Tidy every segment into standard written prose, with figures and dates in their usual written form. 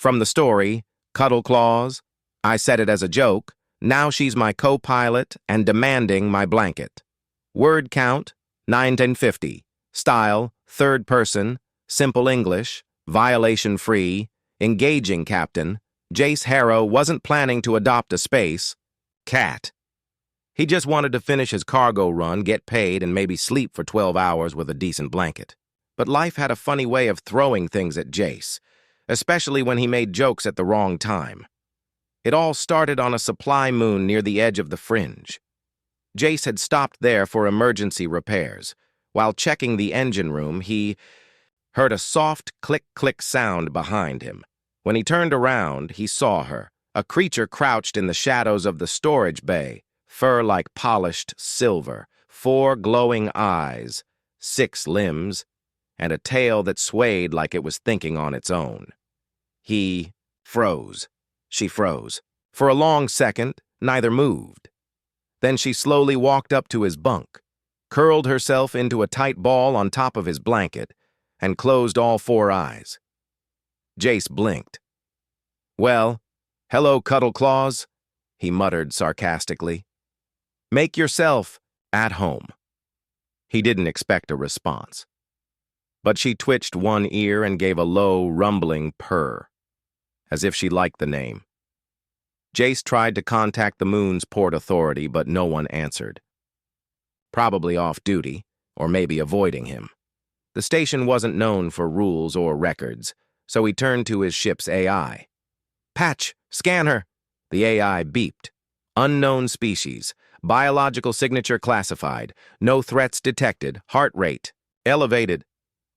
From the story, Cuddle Claws, I said it as a joke. Now she's my co-pilot and demanding my blanket. Word count, 1950. Style, third person, simple English, violation-free, engaging captain. Jace Harrow wasn't planning to adopt a space cat. He just wanted to finish his cargo run, get paid, and maybe sleep for 12 hours with a decent blanket. But life had a funny way of throwing things at Jace, especially when he made jokes at the wrong time. It all started on a supply moon near the edge of the fringe. Jace had stopped there for emergency repairs. While checking the engine room, he heard a soft click-click sound behind him. When he turned around, he saw her, a creature crouched in the shadows of the storage bay, fur like polished silver, 4 glowing eyes, 6 limbs, and a tail that swayed like it was thinking on its own. He froze. She froze. For a long second, neither moved. Then she slowly walked up to his bunk, curled herself into a tight ball on top of his blanket, and closed all 4 eyes. Jace blinked. "Well, hello, Cuddle Claws," he muttered sarcastically. "Make yourself at home." He didn't expect a response. But she twitched one ear and gave a low, rumbling purr, as if she liked the name. Jace tried to contact the moon's port authority, but no one answered. Probably off duty, or maybe avoiding him. The station wasn't known for rules or records, so he turned to his ship's AI. "Patch, scan her!" The AI beeped. "Unknown species. Biological signature classified. No threats detected. Heart rate elevated.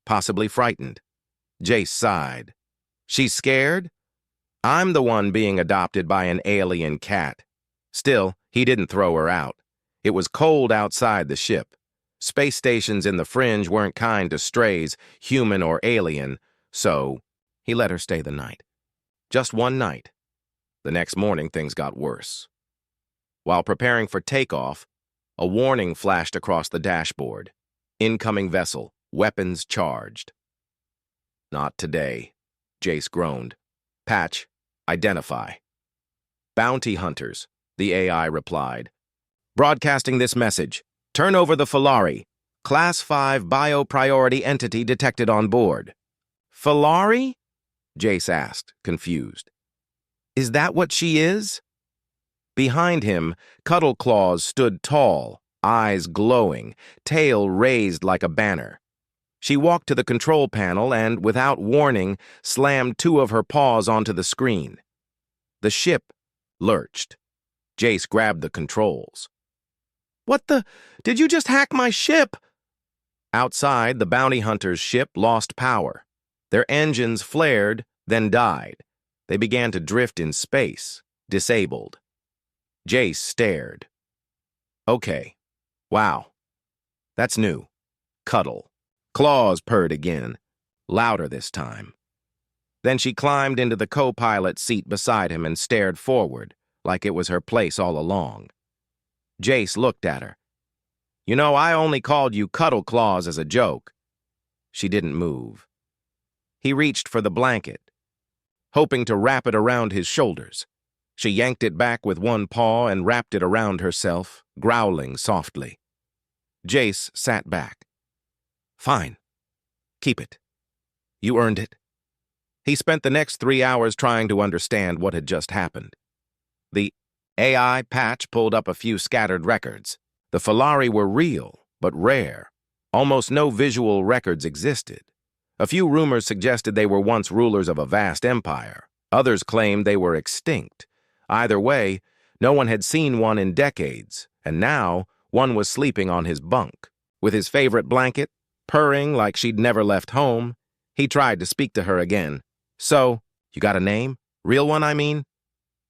Possibly frightened." Jace sighed. "She's scared? I'm the one being adopted by an alien cat." Still, he didn't throw her out. It was cold outside the ship. Space stations in the fringe weren't kind to strays, human or alien, so he let her stay the night. Just one night. The next morning, things got worse. While preparing for takeoff, a warning flashed across the dashboard. "Incoming vessel, weapons charged." "Not today," Jace groaned. "Patch, identify." "Bounty hunters," the AI replied. "Broadcasting this message. Turn over the Falari. Class 5 bio-priority entity detected on board." "Falari?" Jace asked, confused. "Is that what she is?" Behind him, Cuddle Claws stood tall, eyes glowing, tail raised like a banner. She walked to the control panel and, without warning, slammed 2 of her paws onto the screen. The ship lurched. Jace grabbed the controls. "What the? Did you just hack my ship?" Outside, the bounty hunter's ship lost power. Their engines flared, then died. They began to drift in space, disabled. Jace stared. "Okay. Wow. That's new." Cuddle. Claws purred again, louder this time. Then she climbed into the co-pilot seat beside him and stared forward, like it was her place all along. Jace looked at her. "You know, I only called you Cuddle Claws as a joke." She didn't move. He reached for the blanket, hoping to wrap it around his shoulders. She yanked it back with one paw and wrapped it around herself, growling softly. Jace sat back. "Fine. Keep it. You earned it." He spent the next 3 hours trying to understand what had just happened. The AI patch pulled up a few scattered records. The Falari were real, but rare. Almost no visual records existed. A few rumors suggested they were once rulers of a vast empire. Others claimed they were extinct. Either way, no one had seen one in decades, and now one was sleeping on his bunk. With his favorite blanket, purring like she'd never left home, he tried to speak to her again. "So, you got a name? Real one, I mean?"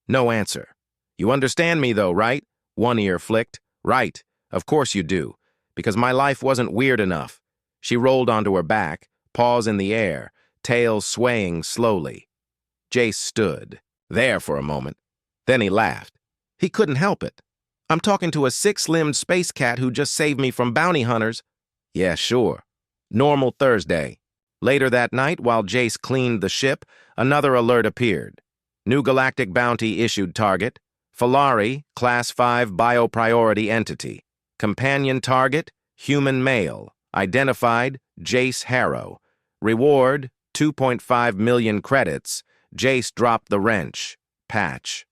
No answer. "You understand me, though, right?" One ear flicked. "Right. Of course you do. Because my life wasn't weird enough." She rolled onto her back, paws in the air, tail swaying slowly. Jace stood there for a moment. Then he laughed. He couldn't help it. "I'm talking to a 6-limbed space cat who just saved me from bounty hunters." "Yeah, sure." Normal Thursday. Later that night, while Jace cleaned the ship, Another alert appeared. New galactic bounty issued target. Falari, Class 5 Biopriority Entity. Companion target, human male. Identified, Jace Harrow. Reward, 2.5 million credits. Jace dropped the wrench. Patch.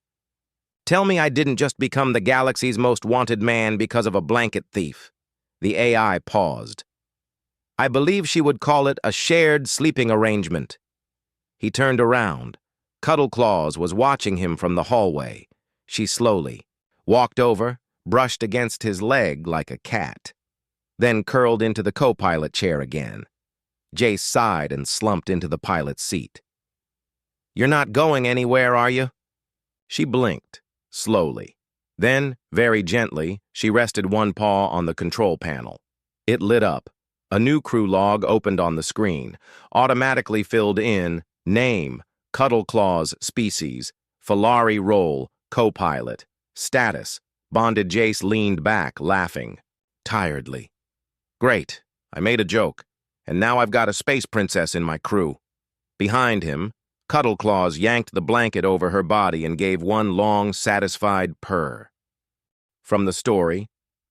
Tell me I didn't just become the galaxy's most wanted man because of a blanket thief. The AI paused. I believe she would call it a shared sleeping arrangement. He turned around. Cuddle Claws was watching him from the hallway. She slowly walked over, brushed against his leg like a cat, then curled into the co-pilot chair again. Jace sighed and slumped into the pilot's seat. You're not going anywhere, are you? She blinked, slowly. Then, very gently, she rested one paw on the control panel. It lit up. A new crew log opened on the screen, automatically filled in name, Cuddle Claws, species, Falari role, co-pilot, status. Bonded Jace leaned back, laughing, tiredly. Great, I made a joke, and now I've got a space princess in my crew. Behind him, Cuddle Claws yanked the blanket over her body and gave one long, satisfied purr. From the story,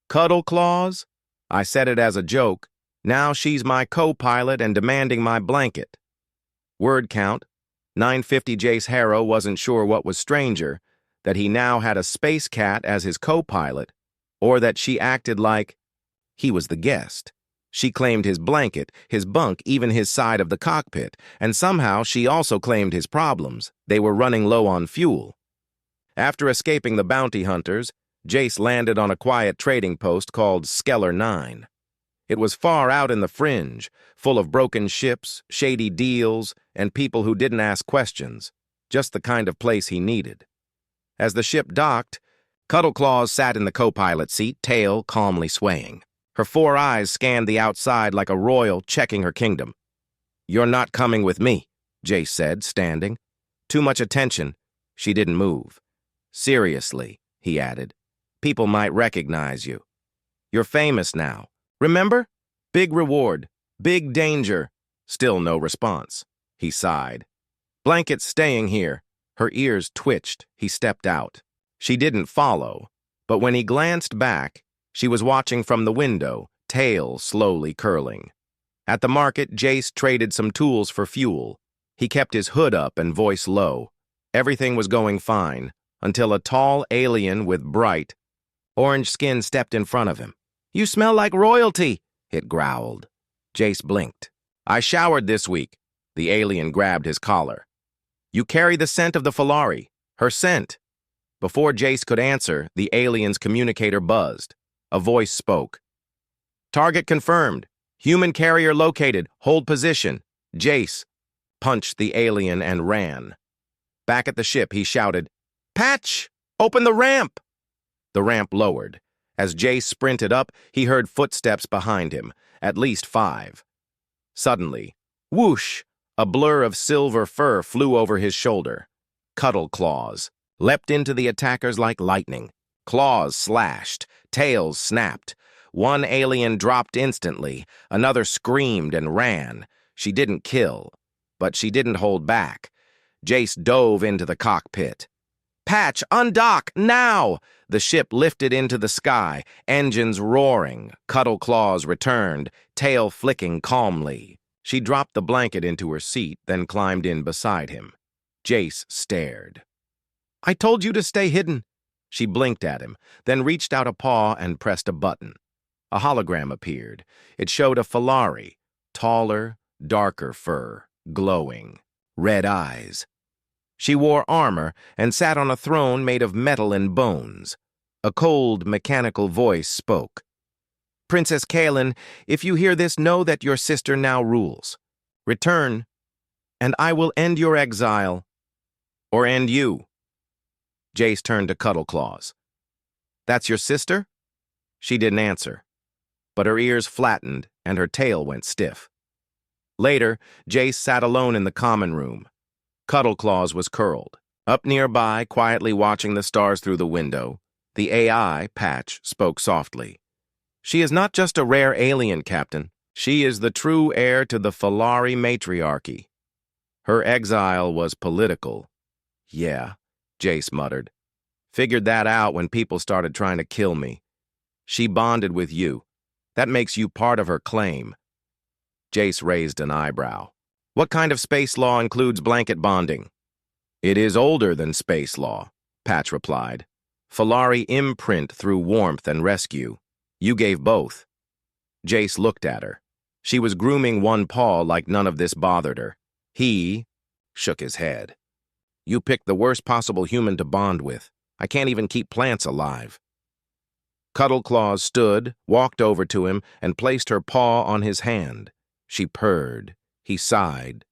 Cuddle Claws? I said it as a joke. Now she's my co-pilot and demanding my blanket. Word count, 950. Jace Harrow wasn't sure what was stranger, that he now had a space cat as his co-pilot, or that she acted like he was the guest. She claimed his blanket, his bunk, even his side of the cockpit, and somehow she also claimed his problems. They were running low on fuel. After escaping the bounty hunters, Jace landed on a quiet trading post called Skeller 9. It was far out in the fringe, full of broken ships, shady deals, and people who didn't ask questions, just the kind of place he needed. As the ship docked, Cuddle Claws sat in the co-pilot seat, tail calmly swaying. Her 4 eyes scanned the outside like a royal checking her kingdom. You're not coming with me, Jace said, standing. Too much attention. She didn't move. Seriously, he added. People might recognize you. You're famous now. Remember? Big reward, big danger. Still no response. He sighed. Blanket's staying here. Her ears twitched. He stepped out. She didn't follow, but when he glanced back, she was watching from the window, tail slowly curling. At the market, Jace traded some tools for fuel. He kept his hood up and voice low. Everything was going fine, until a tall alien with bright orange skin stepped in front of him. You smell like royalty, it growled. Jace blinked. I showered this week. The alien grabbed his collar. You carry the scent of the Falari, her scent. Before Jace could answer, the alien's communicator buzzed. A voice spoke. Target confirmed. Human carrier located. Hold position. Jace punched the alien and ran. Back at the ship, he shouted, Patch! Open the ramp! The ramp lowered. As Jace sprinted up, he heard footsteps behind him, at least 5. Suddenly, whoosh! A blur of silver fur flew over his shoulder. Cuddle Claws leapt into the attackers like lightning. Claws slashed, tails snapped. One alien dropped instantly, another screamed and ran. She didn't kill, but she didn't hold back. Jace dove into the cockpit. Patch, undock, now! The ship lifted into the sky, engines roaring. Cuddle Claws returned, tail flicking calmly. She dropped the blanket into her seat, then climbed in beside him. Jace stared. I told you to stay hidden. She blinked at him, then reached out a paw and pressed a button. A hologram appeared. It showed a Falari, taller, darker fur, glowing, red eyes. She wore armor and sat on a throne made of metal and bones. A cold, mechanical voice spoke. Princess Kaelin, if you hear this, know that your sister now rules. Return, and I will end your exile. Or end you. Jace turned to Cuddle Claws. That's your sister? She didn't answer, but her ears flattened and her tail went stiff. Later, Jace sat alone in the common room. Cuddle Claws was curled. Up nearby, quietly watching the stars through the window, the AI, Patch, spoke softly. She is not just a rare alien, Captain. She is the true heir to the Falari matriarchy. Her exile was political. Yeah, Jace muttered. Figured that out when people started trying to kill me. She bonded with you. That makes you part of her claim. Jace raised an eyebrow. What kind of space law includes blanket bonding? It is older than space law, Patch replied. Falari imprint through warmth and rescue. You gave both. Jace looked at her. She was grooming one paw like none of this bothered her. He shook his head. You picked the worst possible human to bond with. I can't even keep plants alive. Cuddle Claws stood, walked over to him, and placed her paw on his hand. She purred. He sighed.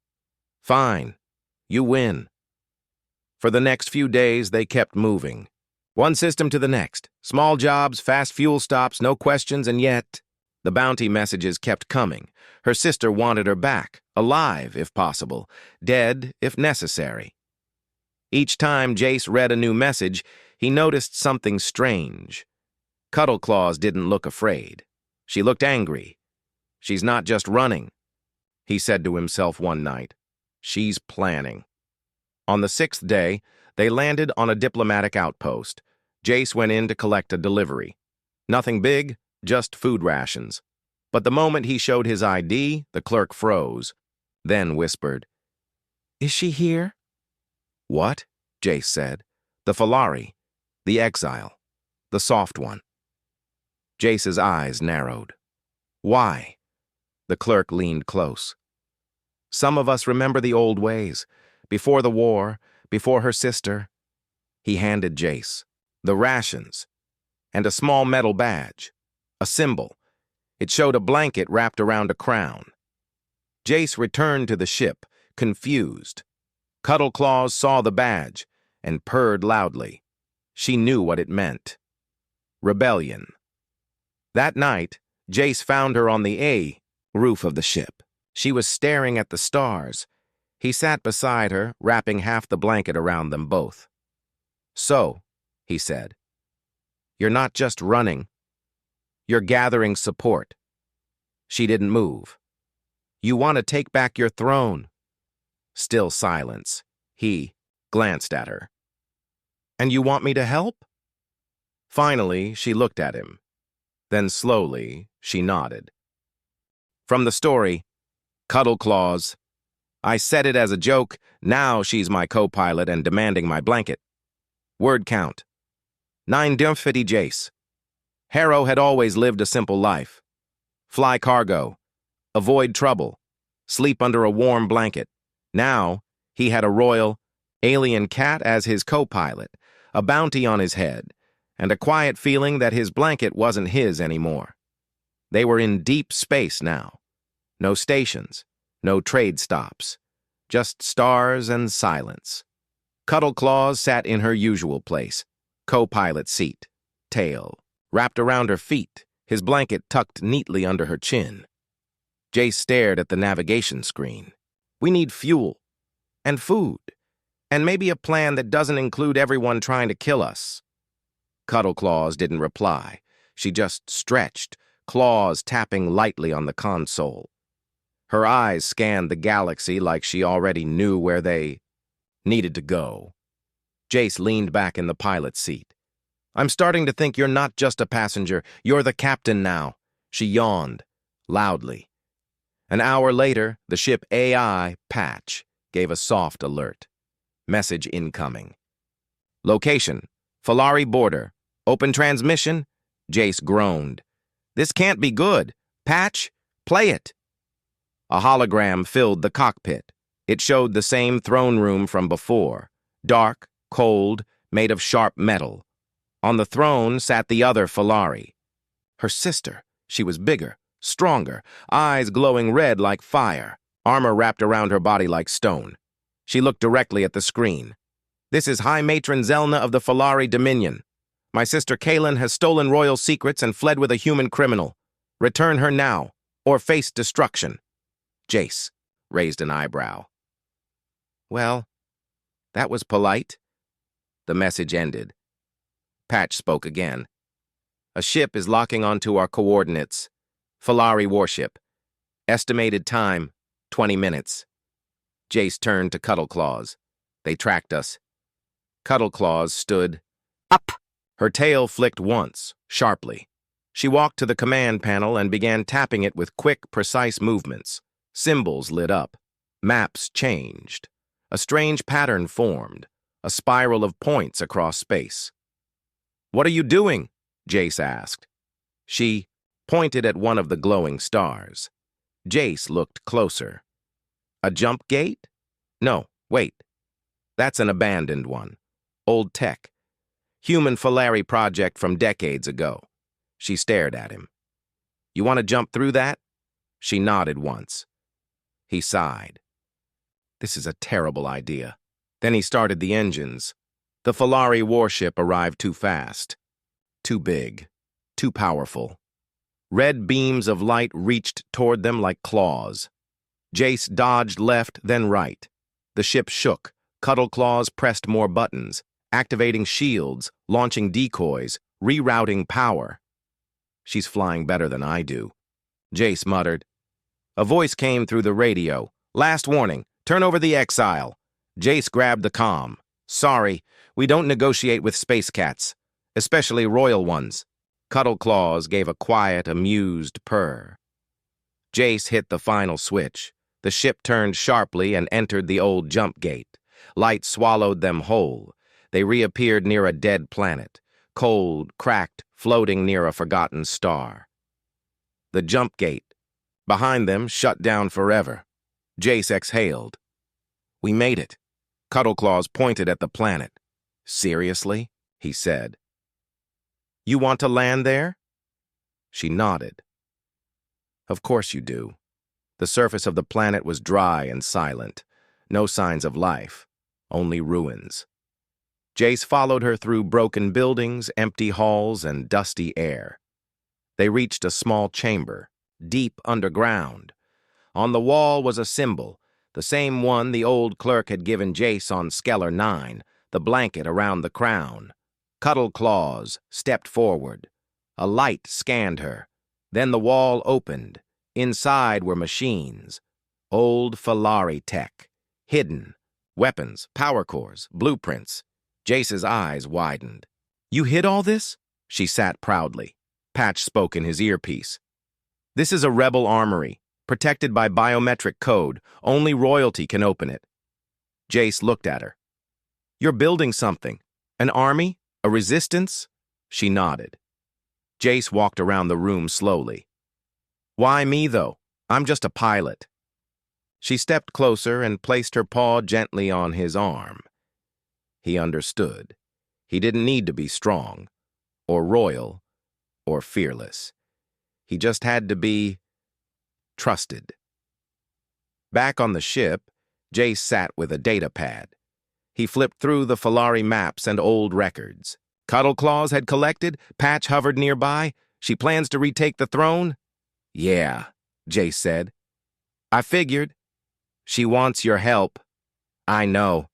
Fine. You win. For the next few days, they kept moving. One system to the next. Small jobs, fast fuel stops, no questions, and yet the bounty messages kept coming. Her sister wanted her back, alive if possible, dead if necessary. Each time Jace read a new message, he noticed something strange. Cuddle Claws didn't look afraid. She looked angry. She's not just running, he said to himself one night. She's planning. On the 6th day, they landed on a diplomatic outpost. Jace went in to collect a delivery. Nothing big, just food rations. But the moment he showed his ID, the clerk froze, then whispered, Is she here? What? Jace said. The Falari, the exile, the soft one. Jace's eyes narrowed. Why? The clerk leaned close. Some of us remember the old ways, before the war, before her sister. He handed Jace the rations and a small metal badge, a symbol. It showed a blanket wrapped around a crown. Jace returned to the ship, confused. Cuddle Claws saw the badge and purred loudly. She knew what it meant. Rebellion. That night, Jace found her on the A roof of the ship. She was staring at the stars. He sat beside her, wrapping half the blanket around them both. So, he said, you're not just running. You're gathering support. She didn't move. You want to take back your throne. Still silence. He glanced at her. And you want me to help? Finally, she looked at him. Then slowly, she nodded. From the story, Cuddle Claws. I said it as a joke, now she's my co-pilot and demanding my blanket. Word count. 950 Jace. Harrow had always lived a simple life. Fly cargo. Avoid trouble. Sleep under a warm blanket. Now, he had a royal, alien cat as his co-pilot, a bounty on his head, and a quiet feeling that his blanket wasn't his anymore. They were in deep space now. No stations, no trade stops, just stars and silence. Cuddle Claws sat in her usual place, co-pilot seat, tail wrapped around her feet, his blanket tucked neatly under her chin. Jace stared at the navigation screen. We need fuel, and food, and maybe a plan that doesn't include everyone trying to kill us. Cuddle Claws didn't reply. She just stretched, claws tapping lightly on the console. Her eyes scanned the galaxy like she already knew where they needed to go. Jace leaned back in the pilot's seat. I'm starting to think you're not just a passenger, you're the captain now. She yawned, loudly. An hour later, the ship AI, Patch, gave a soft alert. Message incoming. Location, Falari border. Open transmission? Jace groaned. This can't be good. Patch, play it. A hologram filled the cockpit. It showed the same throne room from before. Dark, cold, made of sharp metal. On the throne sat the other Falari. Her sister. She was bigger, stronger, eyes glowing red like fire, armor wrapped around her body like stone. She looked directly at the screen. This is High Matron Zelna of the Falari Dominion. My sister Kaylin has stolen royal secrets and fled with a human criminal. Return her now, or face destruction. Jace raised an eyebrow. Well, that was polite. The message ended. Patch spoke again. A ship is locking onto our coordinates. Falari warship. Estimated time, 20 minutes. Jace turned to Cuddle Claws. They tracked us. Cuddle Claws stood up. Her tail flicked once, sharply. She walked to the command panel and began tapping it with quick, precise movements. Symbols lit up. Maps changed. A strange pattern formed, a spiral of points across space. "What are you doing?" Jace asked. She pointed at one of the glowing stars. Jace looked closer. "A jump gate? No, wait. That's an abandoned one. Old tech. Human Falari project from decades ago." She stared at him. "You want to jump through that?" She nodded once. He sighed. "This is a terrible idea." Then he started the engines. The Falari warship arrived too fast. Too big. Too powerful. Red beams of light reached toward them like claws. Jace dodged left, then right. The ship shook. Cuddle Claws pressed more buttons, activating shields, launching decoys, rerouting power. "She's flying better than I do," Jace muttered. A voice came through the radio. "Last warning, turn over the exile." Jace grabbed the comm. "Sorry, we don't negotiate with space cats, especially royal ones." Cuddle Claws gave a quiet, amused purr. Jace hit the final switch. The ship turned sharply and entered the old jump gate. Light swallowed them whole. They reappeared near a dead planet, cold, cracked, floating near a forgotten star. The jump gate, behind them, shut down forever. Jace exhaled. "We made it." Cuddle Claws pointed at the planet. "Seriously?" he said. "You want to land there?" She nodded. "Of course you do." The surface of the planet was dry and silent. No signs of life, only ruins. Jace followed her through broken buildings, empty halls, and dusty air. They reached a small chamber, deep underground. On the wall was a symbol, the same one the old clerk had given Jace on Skeller 9, the blanket around the crown. Cuddle Claws stepped forward. A light scanned her. Then the wall opened. Inside were machines. Old Falari tech. Hidden. Weapons, power cores, blueprints. Jace's eyes widened. "You hid all this?" She sat proudly. Patch spoke in his earpiece. "This is a rebel armory, protected by biometric code. Only royalty can open it." Jace looked at her. "You're building something. An army? A resistance?" She nodded. Jace walked around the room slowly. "Why me, though? I'm just a pilot." She stepped closer and placed her paw gently on his arm. He understood. He didn't need to be strong, or royal, or fearless. He just had to be trusted. Back on the ship, Jace sat with a data pad. He flipped through the Falari maps and old records. Cuddle Claws had collected, Patch hovered nearby. She plans to retake the throne? "Yeah," Jace said. "I figured. She wants your help." "I know.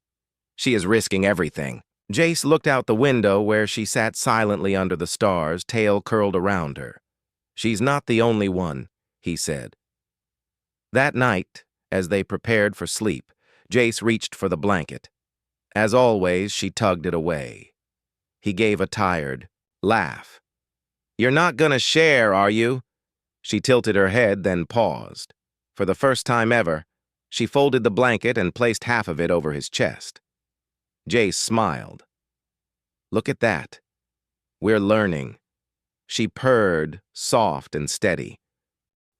She is risking everything." Jace looked out the window where she sat silently under the stars, tail curled around her. "She's not the only one," he said. That night, as they prepared for sleep, Jace reached for the blanket. As always, she tugged it away. He gave a tired laugh. "You're not gonna share, are you?" She tilted her head, then paused. For the first time ever, she folded the blanket and placed half of it over his chest. Jace smiled. "Look at that. We're learning." She purred, soft and steady.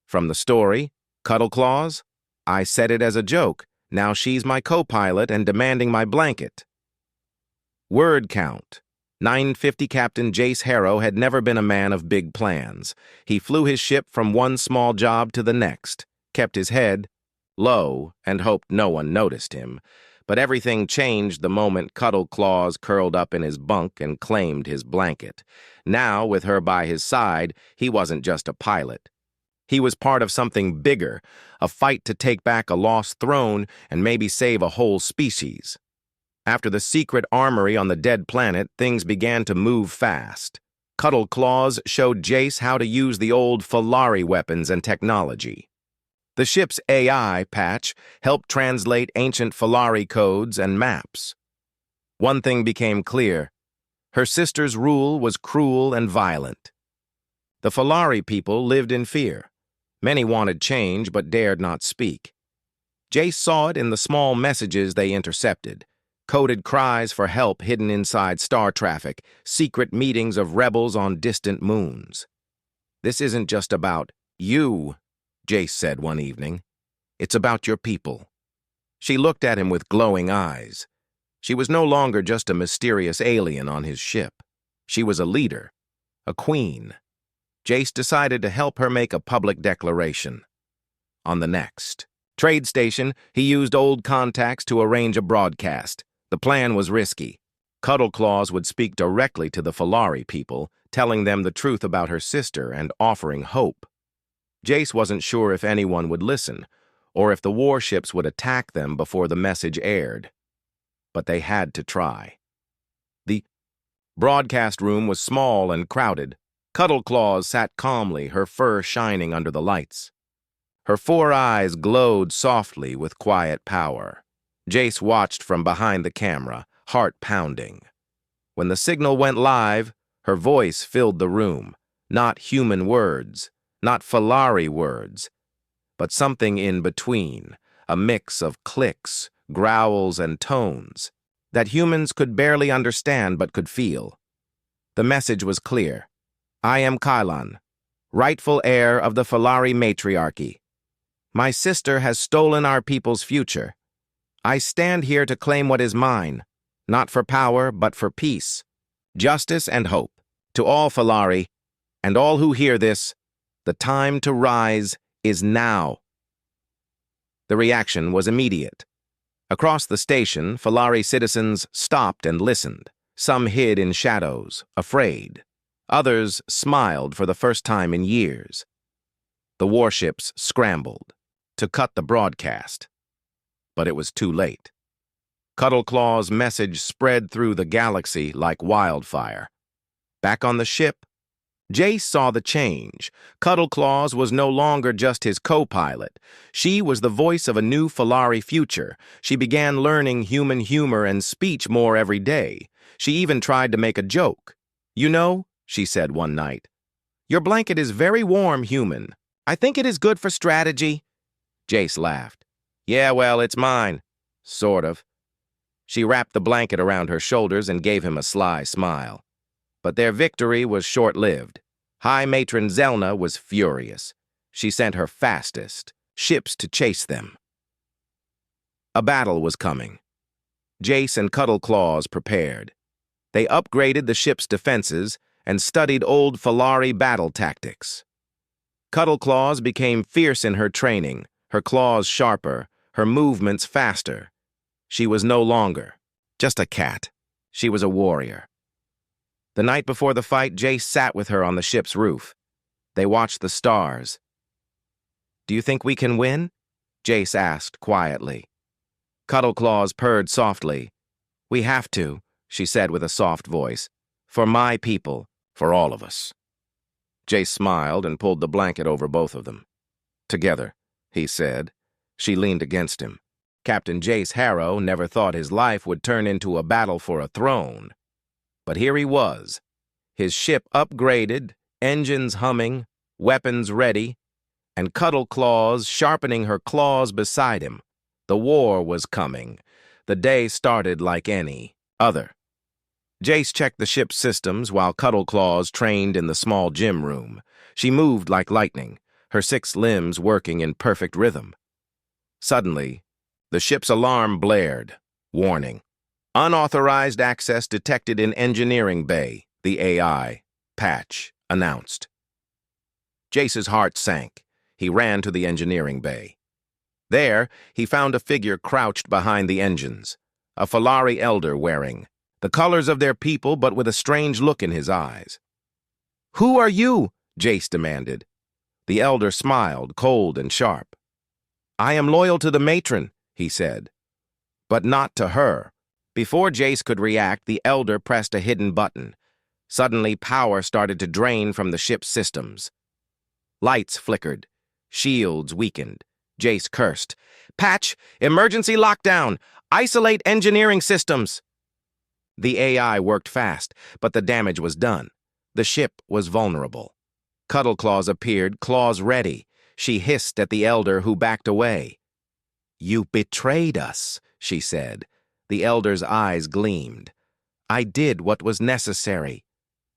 "From the story, Cuddle Claws? I said it as a joke. Now she's my co-pilot and demanding my blanket." Word count. 950 Captain Jace Harrow had never been a man of big plans. He flew his ship from one small job to the next, kept his head low, and hoped no one noticed him. But everything changed the moment Cuddle Claws curled up in his bunk and claimed his blanket. Now, with her by his side, he wasn't just a pilot. He was part of something bigger, a fight to take back a lost throne and maybe save a whole species. After the secret armory on the dead planet, things began to move fast. Cuddle Claws showed Jace how to use the old Falari weapons and technology. The ship's AI patch helped translate ancient Falari codes and maps. One thing became clear. Her sister's rule was cruel and violent. The Falari people lived in fear. Many wanted change but dared not speak. Jace saw it in the small messages they intercepted. Coded cries for help hidden inside star traffic, secret meetings of rebels on distant moons. "This isn't just about you," Jace said one evening. "It's about your people." She looked at him with glowing eyes. She was no longer just a mysterious alien on his ship. She was a leader, a queen. Jace decided to help her make a public declaration. On the next trade station, he used old contacts to arrange a broadcast. The plan was risky. Cuddle Claws would speak directly to the Falari people, telling them the truth about her sister and offering hope. Jace wasn't sure if anyone would listen, or if the warships would attack them before the message aired. But they had to try. The broadcast room was small and crowded. Cuddle Claws sat calmly, her fur shining under the lights. Her 4 eyes glowed softly with quiet power. Jace watched from behind the camera, heart pounding. When the signal went live, her voice filled the room. Not human words, not Falari words, but something in between, a mix of clicks, growls, and tones that humans could barely understand but could feel. The message was clear. "I am Kylan, rightful heir of the Falari matriarchy. My sister has stolen our people's future. I stand here to claim what is mine, not for power, but for peace, justice, and hope. To all Falari, and all who hear this, the time to rise is now." The reaction was immediate. Across the station, Falari citizens stopped and listened. Some hid in shadows, afraid. Others smiled for the first time in years. The warships scrambled to cut the broadcast. But it was too late. Cuddle Claw's message spread through the galaxy like wildfire. Back on the ship, Jace saw the change. Cuddle Claws was no longer just his co-pilot. She was the voice of a new Falari future. She began learning human humor and speech more every day. She even tried to make a joke. "You know," she said one night, "your blanket is very warm, human. I think it is good for strategy." Jace laughed. "Yeah, well, it's mine. Sort of." She wrapped the blanket around her shoulders and gave him a sly smile. But their victory was short-lived. High Matron Zelna was furious. She sent her fastest ships to chase them. A battle was coming. Jace and Cuddle Claws prepared. They upgraded the ship's defenses and studied old Falari battle tactics. Cuddle Claws became fierce in her training, her claws sharper, her movements faster. She was no longer just a cat. She was a warrior. The night before the fight, Jace sat with her on the ship's roof. They watched the stars. "Do you think we can win?" Jace asked quietly. Cuddle Claws purred softly. "We have to," she said with a soft voice. "For my people, for all of us." Jace smiled and pulled the blanket over both of them. "Together," he said. She leaned against him. Captain Jace Harrow never thought his life would turn into a battle for a throne. But here he was, his ship upgraded, engines humming, weapons ready, and Cuddle Claws sharpening her claws beside him. The war was coming. The day started like any other. Jace checked the ship's systems while Cuddle Claws trained in the small gym room. She moved like lightning, her 6 limbs working in perfect rhythm. Suddenly, the ship's alarm blared. Warning. Unauthorized access detected in Engineering Bay, the AI patch announced. Jace's heart sank. He ran to the Engineering Bay. There, he found a figure crouched behind the engines, a Falari elder wearing the colors of their people but with a strange look in his eyes. "Who are you?" Jace demanded. The elder smiled, cold and sharp. "I am loyal to the matron," he said. But not to her. Before Jace could react, the elder pressed a hidden button. Suddenly, power started to drain from the ship's systems. Lights flickered. Shields weakened. Jace cursed. "Patch, emergency lockdown! Isolate engineering systems!" The AI worked fast, but the damage was done. The ship was vulnerable. Cuddleclaws appeared, claws ready. She hissed at the elder, who backed away. "You betrayed us," she said. The elder's eyes gleamed. "I did what was necessary."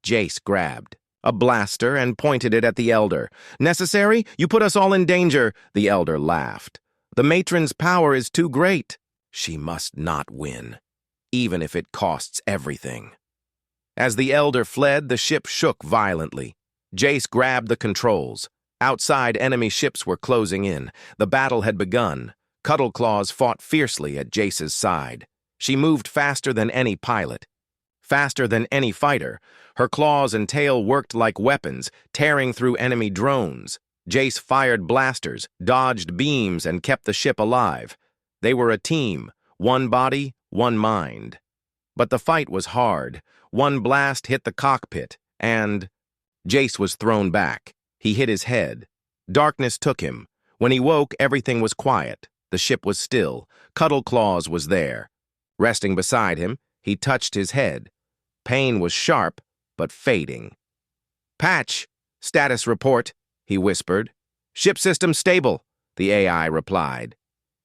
Jace grabbed a blaster and pointed it at the elder. "Necessary? You put us all in danger," the elder laughed. "The matron's power is too great. She must not win, even if it costs everything." As the elder fled, the ship shook violently. Jace grabbed the controls. Outside, enemy ships were closing in. The battle had begun. Cuddleclaws fought fiercely at Jace's side. She moved faster than any pilot, faster than any fighter. Her claws and tail worked like weapons, tearing through enemy drones. Jace fired blasters, dodged beams, and kept the ship alive. They were a team, one body, one mind. But the fight was hard. One blast hit the cockpit, and Jace was thrown back. He hit his head. Darkness took him. When he woke, everything was quiet. The ship was still. Cuddleclaws was there. Resting beside him, he touched his head. Pain was sharp, but fading. "Patch, status report," he whispered. "Ship system stable," the AI replied.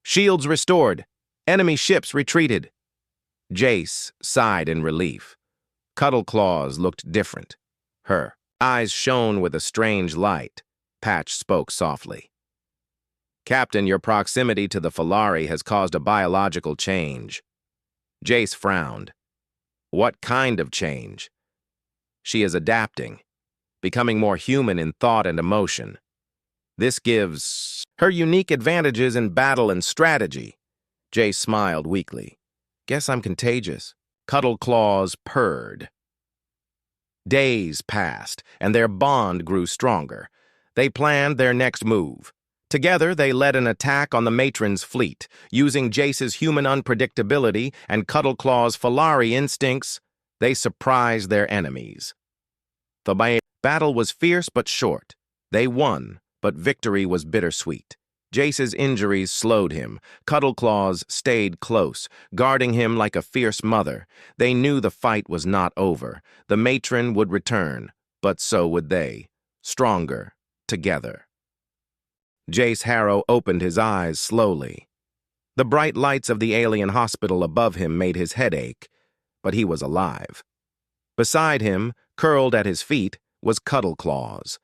"Shields restored. Enemy ships retreated." Jace sighed in relief. Cuddleclaws looked different. Her eyes shone with a strange light. Patch spoke softly. "Captain, your proximity to the Falari has caused a biological change." Jace frowned. "What kind of change?" "She is adapting, becoming more human in thought and emotion. This gives her unique advantages in battle and strategy." Jace smiled weakly. "Guess I'm contagious." Cuddleclaws purred. Days passed, and their bond grew stronger. They planned their next move. Together, they led an attack on the matron's fleet. Using Jace's human unpredictability and Cuddleclaw's Falari instincts, they surprised their enemies. The battle was fierce but short. They won, but victory was bittersweet. Jace's injuries slowed him. Cuddleclaws stayed close, guarding him like a fierce mother. They knew the fight was not over. The matron would return, but so would they, stronger, together. Jace Harrow opened his eyes slowly. The bright lights of the alien hospital above him made his head ache, but he was alive. Beside him, curled at his feet, was Cuddleclaws.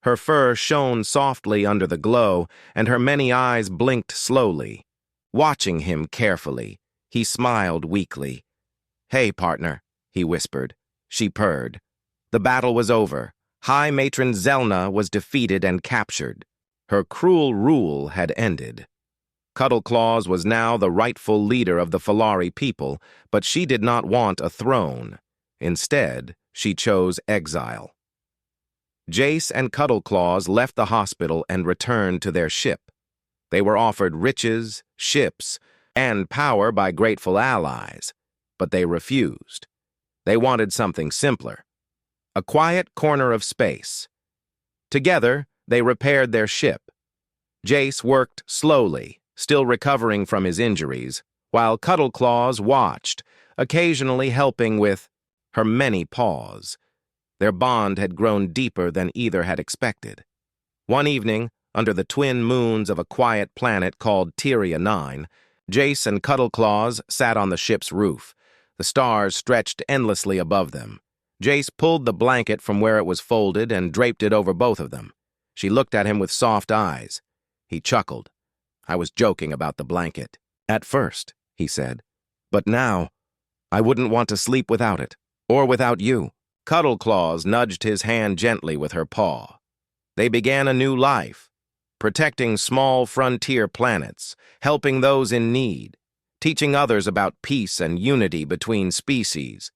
Her fur shone softly under the glow, and her many eyes blinked slowly. Watching him carefully, he smiled weakly. "Hey, partner," he whispered. She purred. The battle was over. High Matron Zelna was defeated and captured. Her cruel rule had ended. Cuddleclaws was now the rightful leader of the Falari people, but she did not want a throne. Instead, she chose exile. Jace and Cuddleclaws left the hospital and returned to their ship. They were offered riches, ships, and power by grateful allies, but they refused. They wanted something simpler. A quiet corner of space. Together, they repaired their ship. Jace worked slowly, still recovering from his injuries, while Cuddleclaws watched, occasionally helping with her many paws. Their bond had grown deeper than either had expected. One evening, under the twin moons of a quiet planet called Tyria 9, Jace and Cuddleclaws sat on the ship's roof. The stars stretched endlessly above them. Jace pulled the blanket from where it was folded and draped it over both of them. She looked at him with soft eyes. He chuckled. "I was joking about the blanket. At first," he said. "But now, I wouldn't want to sleep without it, or without you." Cuddleclaws nudged his hand gently with her paw. They began a new life, protecting small frontier planets, helping those in need, teaching others about peace and unity between species.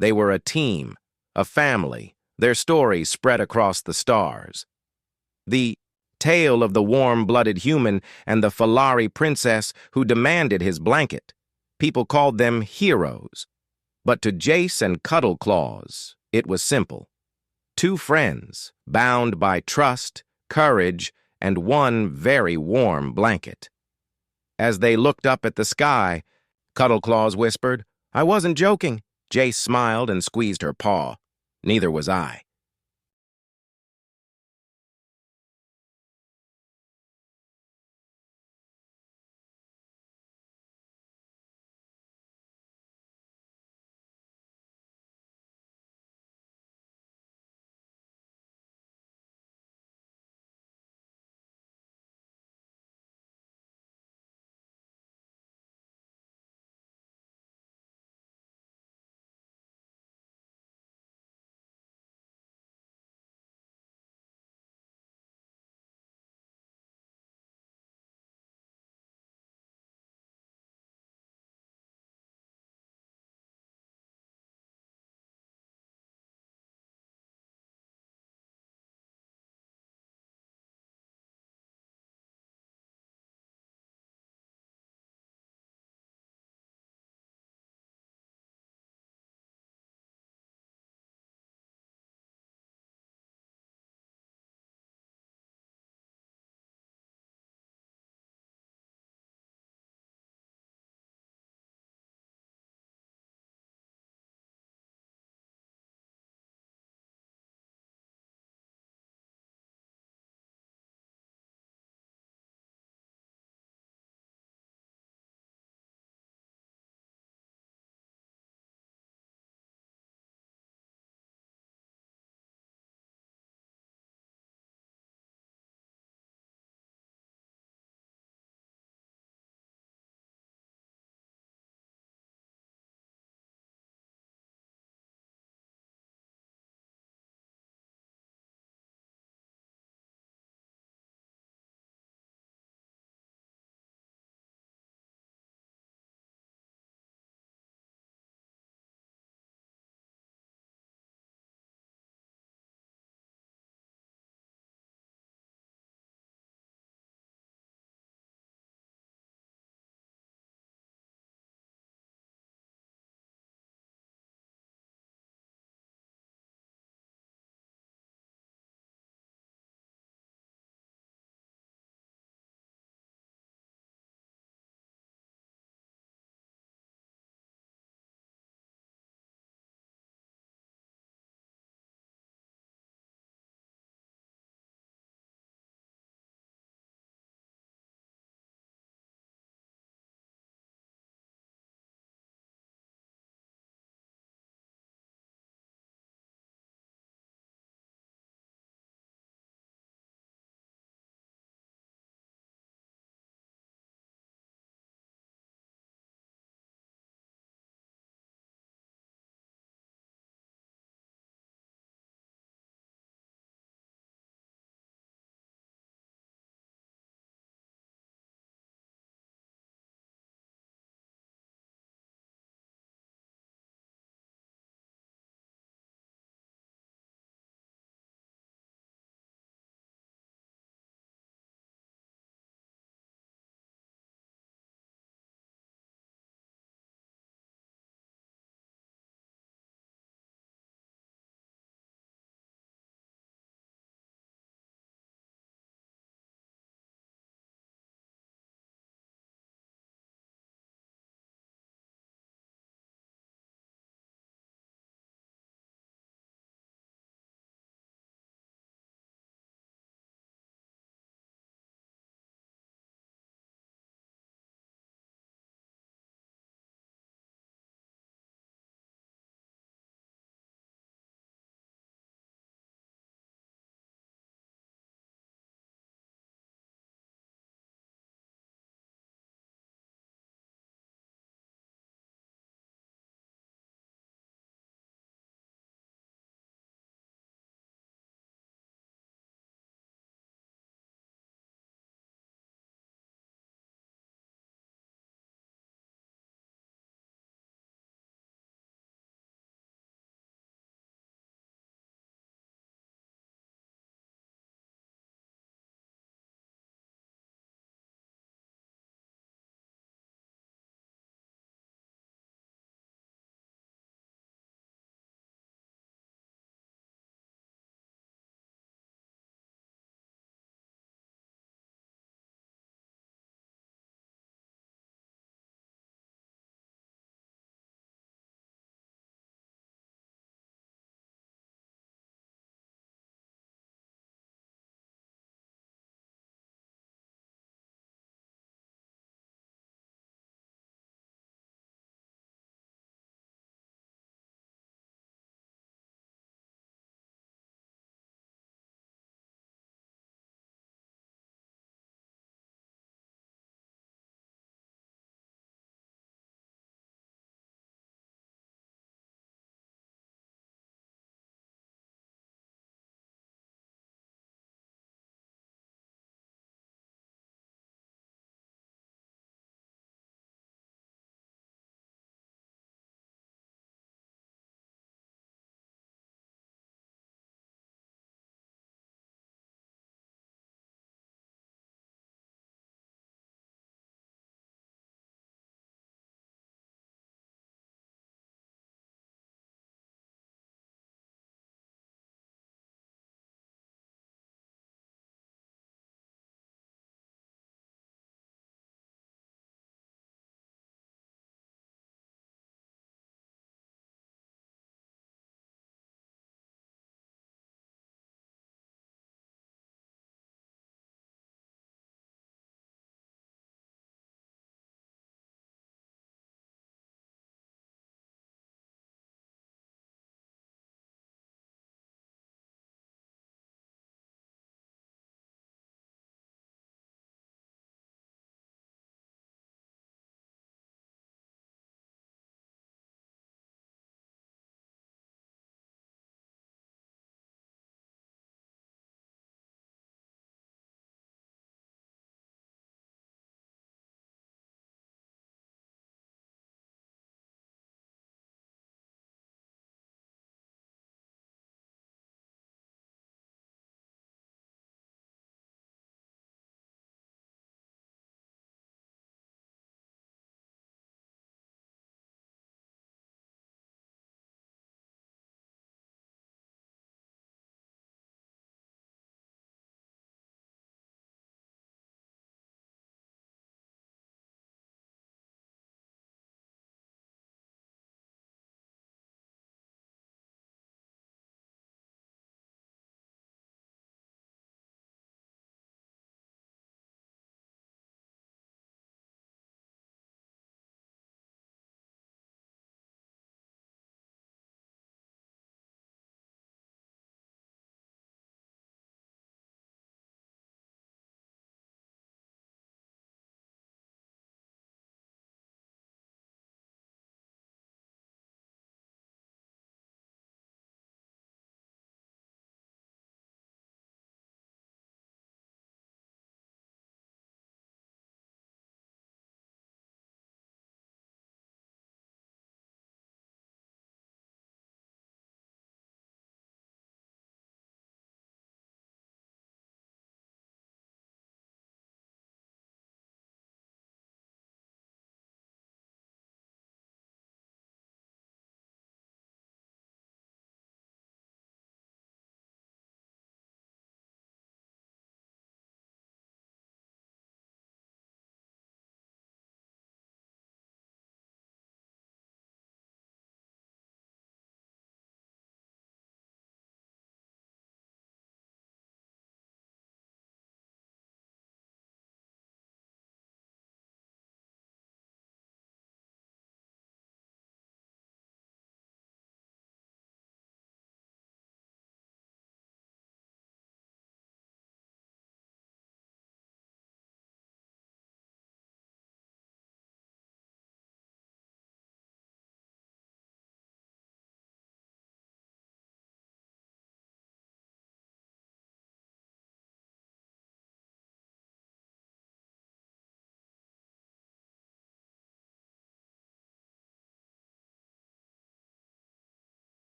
They were a team, a family, their stories spread across the stars. The tale of the warm-blooded human and the Falari princess who demanded his blanket. People called them heroes. But to Jace and Cuddleclaws, it was simple. Two friends, bound by trust, courage, and one very warm blanket. As they looked up at the sky, Cuddle Claws whispered, "I wasn't joking." Jace smiled and squeezed her paw. Neither was I.